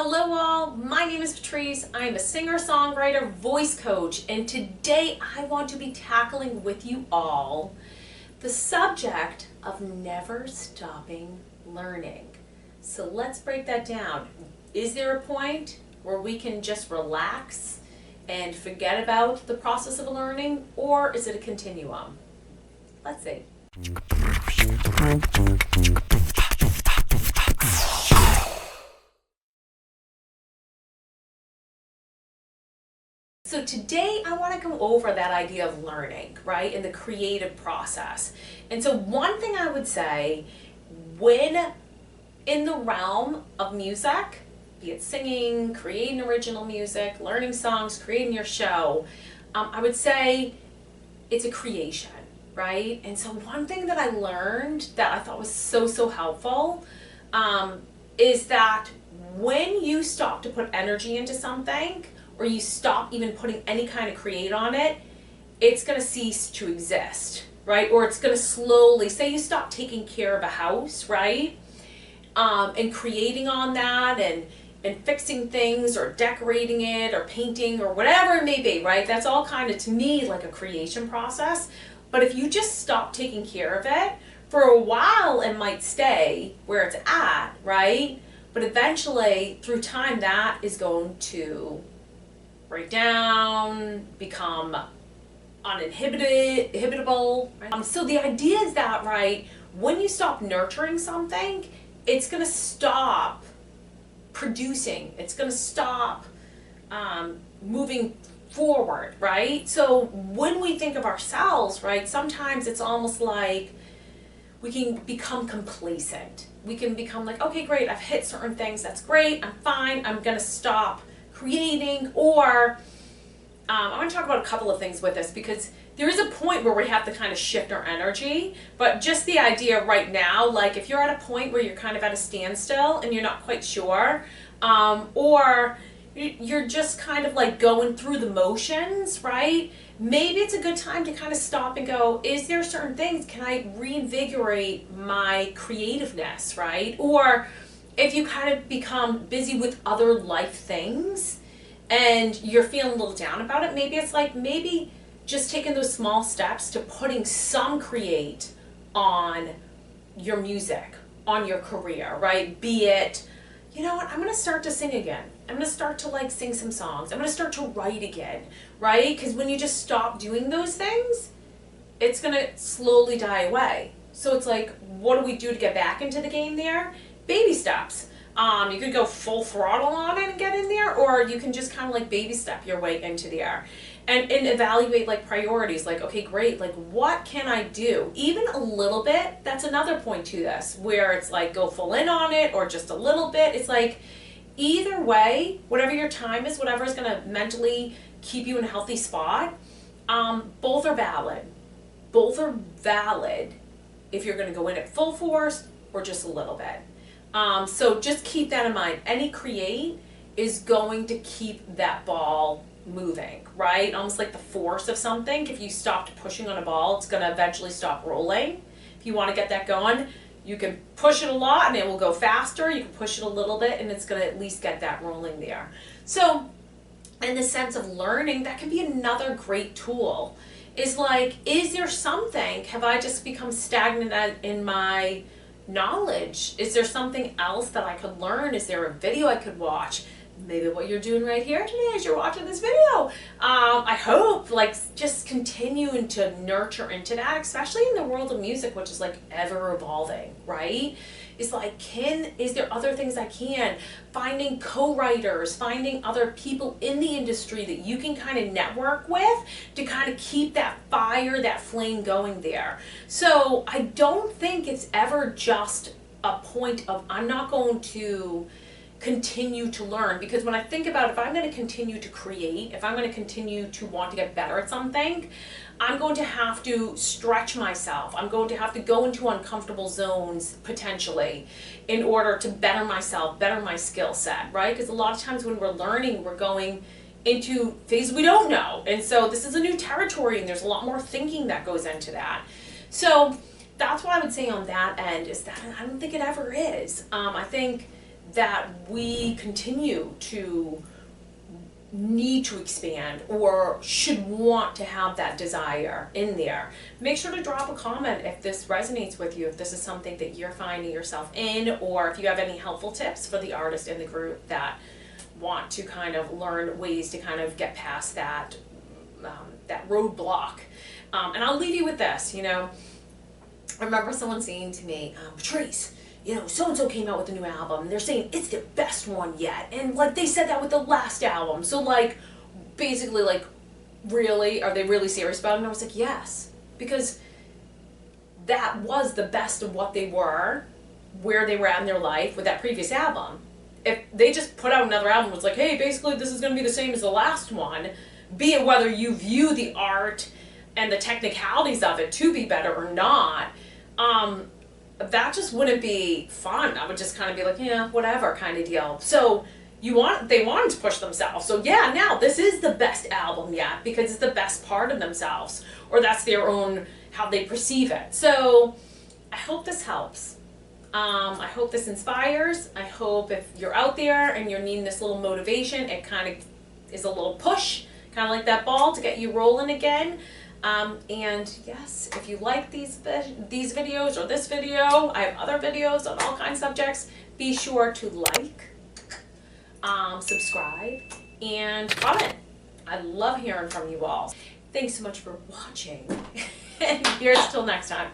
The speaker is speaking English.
Hello all, my name is Patrice. I am a singer-songwriter voice coach, and today I want to be tackling with you all the subject of never stopping learning. So let's break that down. Is there a point where we can just relax and forget about the process of learning, or is it a continuum? Let's see. So today I want to go over that idea of learning, right, in the creative process. And so one thing I would say, when in the realm of music, be it singing, creating original music, learning songs, creating your show, I would say it's a creation, right? And so one thing that I learned that I thought was so helpful is that when you stop to put energy into something, or you stop even putting any kind of create on it, it's going to cease to exist, right? Or it's going to slowly, say you stop taking care of a house, right? And creating on that and fixing things or decorating it or painting or whatever it may be, right? That's all kind of, to me, like a creation process. But if you just stop taking care of it, for a while it might stay where it's at, right? But eventually, through time, that is going to break down, become uninhibitable. Right? So the idea is that, right, when you stop nurturing something, it's going to stop producing. It's going to stop moving forward, right? So when we think of ourselves, right, sometimes it's almost like we can become complacent. We can become like, okay, great, I've hit certain things. That's great. I'm fine. I'm going to stop creating. Or I'm going to talk about a couple of things with this, because there is a point where we have to kind of shift our energy. But just the idea right now, like if you're at a point where you're kind of at a standstill and you're not quite sure, or you're just kind of like going through the motions, right? Maybe it's a good time to kind of stop and go, is there certain things, can I reinvigorate my creativeness, right? Or if you kind of become busy with other life things and you're feeling a little down about it, maybe it's like, maybe just taking those small steps to putting some create on your music, on your career, right? Be it, you know what, I'm going to start to sing again. I'm going to start to like sing some songs. I'm going to start to write again, right? Because when you just stop doing those things, it's going to slowly die away. So it's like, what do we do to get back into the game there? Baby steps. You could go full throttle on it and get in there, or you can just kind of like baby step your way into there and evaluate like priorities. Like, okay, great, like what can I do? Even a little bit, that's another point to this, where it's like go full in on it or just a little bit. It's like either way, whatever your time is, whatever is going to mentally keep you in a healthy spot, both are valid. Both are valid if you're going to go in at full force or just a little bit. So just keep that in mind. Any create is going to keep that ball moving, right? Almost like the force of something. If you stopped pushing on a ball, it's going to eventually stop rolling. If you want to get that going, you can push it a lot and it will go faster. You can push it a little bit and it's going to at least get that rolling there. So in the sense of learning, that can be another great tool. Is like, is there something, have I just become stagnant in my knowledge? Is there something else that I could learn? Is there a video I could watch? Maybe what you're doing right here today as you're watching this video. I hope, like, just continuing to nurture into that, especially in the world of music, which is like ever evolving, right? It's like, is there other things I can? Finding co-writers, finding other people in the industry that you can kind of network with to kind of keep that fire, that flame going there. So I don't think it's ever just a point of, I'm not going to continue to learn, because when I think about if I'm going to continue to create, if I'm going to continue to want to get better at something, I'm going to have to stretch myself. I'm going to have to go into uncomfortable zones potentially in order to better myself, better my skill set, right? Because a lot of times when we're learning, we're going into phases we don't know. And so this is a new territory and there's a lot more thinking that goes into that. So that's what I would say on that end, is that I don't think it ever is. I think that we continue to need to expand or should want to have that desire in there. Make sure to drop a comment if this resonates with you, if this is something that you're finding yourself in, or if you have any helpful tips for the artists in the group that want to kind of learn ways to kind of get past that that roadblock. And I'll leave you with this, you know. I remember someone saying to me, Patrice, you know, so-and-so came out with a new album, and they're saying it's their best one yet. And, like, they said that with the last album. So, like, basically, like, really? Are they really serious about it? And I was like, yes. Because that was the best of what they were, where they were at in their life with that previous album. If they just put out another album, it was like, hey, basically, this is going to be the same as the last one, be it whether you view the art and the technicalities of it to be better or not, that just wouldn't be fun. I would just kind of be like, yeah, whatever kind of deal. So they wanted to push themselves. So yeah, now this is the best album yet because it's the best part of themselves, or that's their own, how they perceive it. So I hope this helps. I hope this inspires. I hope if you're out there and you're needing this little motivation, it kind of is a little push, kind of like that ball to get you rolling again. And yes, if you like these videos or this video, I have other videos on all kinds of subjects. Be sure to like, subscribe, and comment. I love hearing from you all. Thanks so much for watching. And here's till next time.